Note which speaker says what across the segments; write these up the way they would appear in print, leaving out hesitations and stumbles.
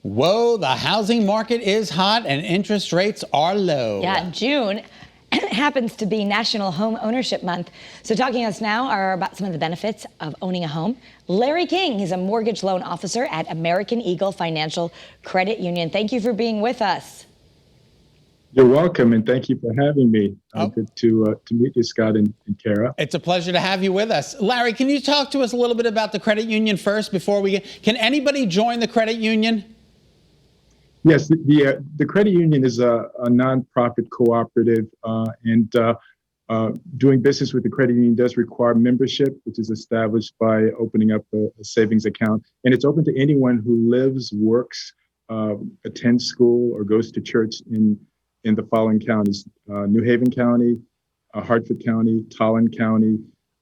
Speaker 1: Whoa, the housing market is hot and interest rates are low.
Speaker 2: Yeah, June happens to be National Homeownership Month. So talking to us now are about some of the benefits of owning a home. Lary King, he's a mortgage loan officer at American Eagle Financial Credit Union. Thank you for being with us.
Speaker 3: You're welcome, and thank you for having me. Good to meet you, Scott and Kara.
Speaker 1: It's a pleasure to have you with us. Larry, can you talk to us a little bit about the credit union first before we get, can anybody join the credit union?
Speaker 3: Yes, the credit union is a nonprofit cooperative, and doing business with the credit union does require membership, which is established by opening up a savings account. And it's open to anyone who lives, works, attends school, or goes to church in the following counties: New Haven County, Hartford County, Tolland County,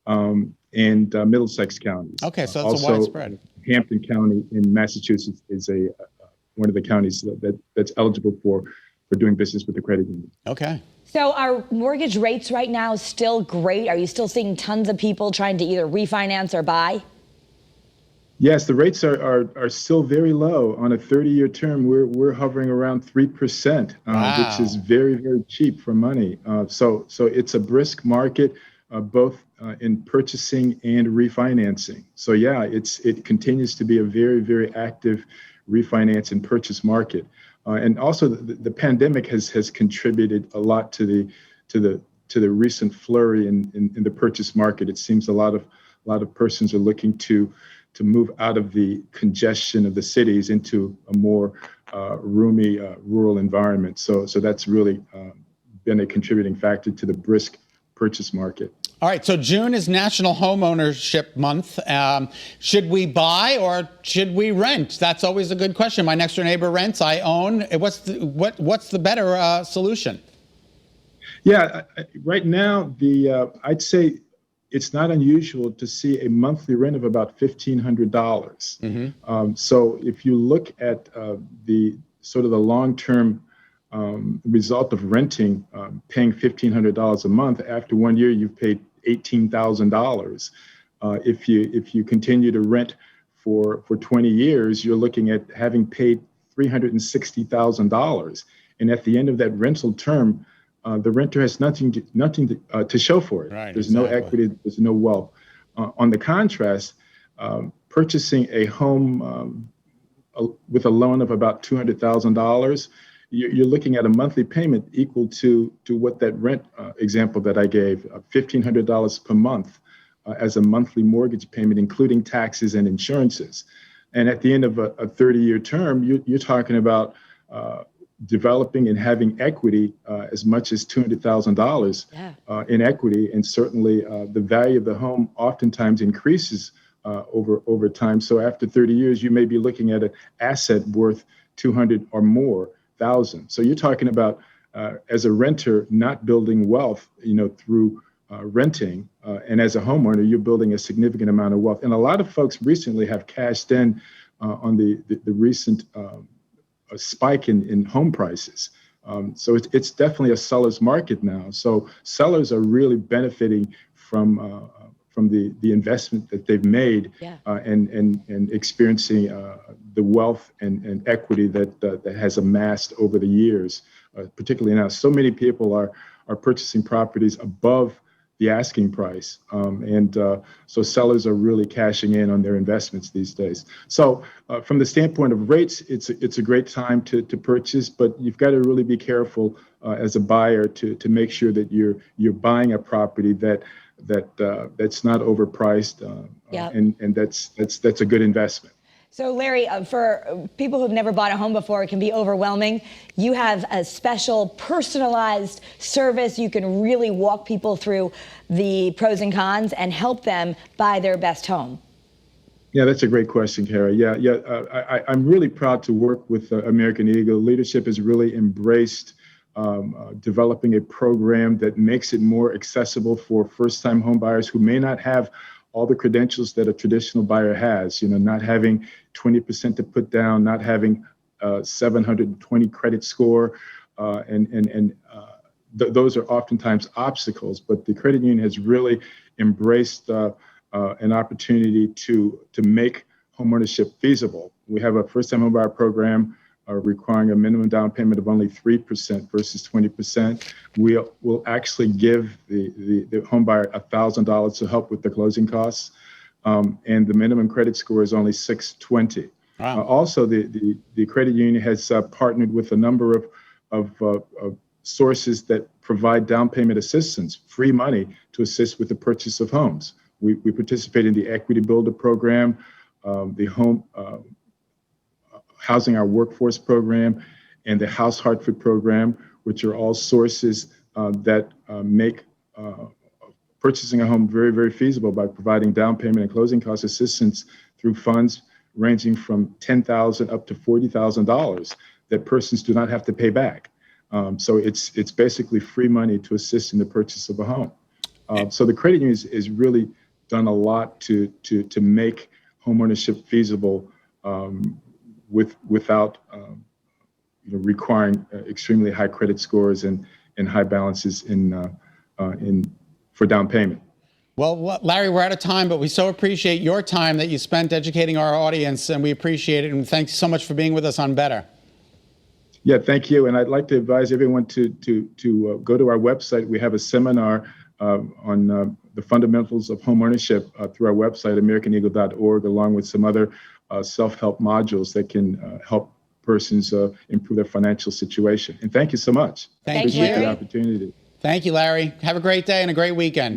Speaker 3: and Middlesex counties.
Speaker 1: Okay, so that's
Speaker 3: also,
Speaker 1: widespread.
Speaker 3: Hampton County in Massachusetts is one of the counties that's eligible for doing business with the credit union.
Speaker 1: Okay.
Speaker 2: So are mortgage rates right now still great? Are you still seeing tons of people trying to either refinance or buy?
Speaker 3: Yes, the rates are still very low. On a 30-year term, we're hovering around 3%,
Speaker 1: Wow.
Speaker 3: which is very, very cheap for money. So it's a brisk market, both in purchasing and refinancing. So yeah, it continues to be a very, very active refinance and purchase market. And also the pandemic has contributed a lot to the recent flurry in the purchase market. It seems a lot of persons are looking to move out of the congestion of the cities into a more roomy rural environment. So that's really been a contributing factor to the brisk purchase market.
Speaker 1: All right, so June is National Homeownership Month. Should we buy or should we rent? That's always a good question. My next door neighbor rents, I own. What's the better solution?
Speaker 3: Yeah, right now I'd say it's not unusual to see a monthly rent of about $1,500. Mm-hmm. So if you look at the long-term result of renting, paying $1,500 a month, after 1 year you've paid $18,000. If you continue to rent for 20 years, you're looking at having paid $360,000. And at the end of that rental term, the renter has nothing to show for it.
Speaker 1: Right,
Speaker 3: there's
Speaker 1: exactly.
Speaker 3: No equity, there's no wealth. On the contrast, purchasing a home with a loan of about $200,000, you're looking at a monthly payment equal to what that rent example that I gave, $1,500 per month as a monthly mortgage payment, including taxes and insurances. And at the end of a 30-year term, you're talking about developing and having equity as much as $200,000 in equity. And certainly the value of the home oftentimes increases over time. So after 30 years, you may be looking at an asset worth 200 or more thousand. So you're talking about as a renter not building wealth, through renting, and as a homeowner, you're building a significant amount of wealth. And a lot of folks recently have cashed in on the recent spike in home prices. So it's definitely a seller's market now. So sellers are really benefiting from the investment that they've made, and experiencing the wealth and equity that has amassed over the years, particularly now. So many people are purchasing properties above the asking price, and so sellers are really cashing in on their investments these days. So from the standpoint of rates, it's a great time to purchase, but you've got to really be careful as a buyer to make sure that you're buying a property that's not overpriced, and that's a good investment.
Speaker 2: So Larry, for people who've never bought a home before, it can be overwhelming. You have a special personalized service. You can really walk people through the pros and cons and help them buy their best home.
Speaker 3: Yeah, that's a great question, Kara. I'm really proud to work with American Eagle. Leadership has really embraced developing a program that makes it more accessible for first-time home buyers who may not have all the credentials that a traditional buyer has, not having 20% to put down, not having 720 credit score, those are oftentimes obstacles. But the credit union has really embraced an opportunity to make homeownership feasible. We have a first-time homebuyer program requiring a minimum down payment of only 3% versus 20%. We'll actually give the homebuyer $1,000 to help with the closing costs, and the minimum credit score is only 620.
Speaker 1: Wow.
Speaker 3: Also, the credit union has partnered with a number of sources that provide down payment assistance, free money to assist with the purchase of homes. We participate in the Equity Builder program, the Home Housing Our Workforce program, and the House Hartford program, which are all sources that make purchasing a home very, very feasible by providing down payment and closing cost assistance through funds ranging from $10,000 up to $40,000 that persons do not have to pay back. So it's basically free money to assist in the purchase of a home. So the credit union is really done a lot to make homeownership feasible without requiring extremely high credit scores and high balances for down payment.
Speaker 1: Well, Larry, we're out of time, but we so appreciate your time that you spent educating our audience, and we appreciate it. And thanks so much for being with us on Better.
Speaker 3: Yeah, thank you. And I'd like to advise everyone to go to our website. We have a seminar on the fundamentals of homeownership through our website, americaneagle.org, along with some other self-help modules that can help persons improve their financial situation. And thank you so much.
Speaker 1: Thank
Speaker 3: I appreciate
Speaker 1: you.
Speaker 3: the opportunity.
Speaker 1: Thank you, Larry. Have a great day and a great weekend.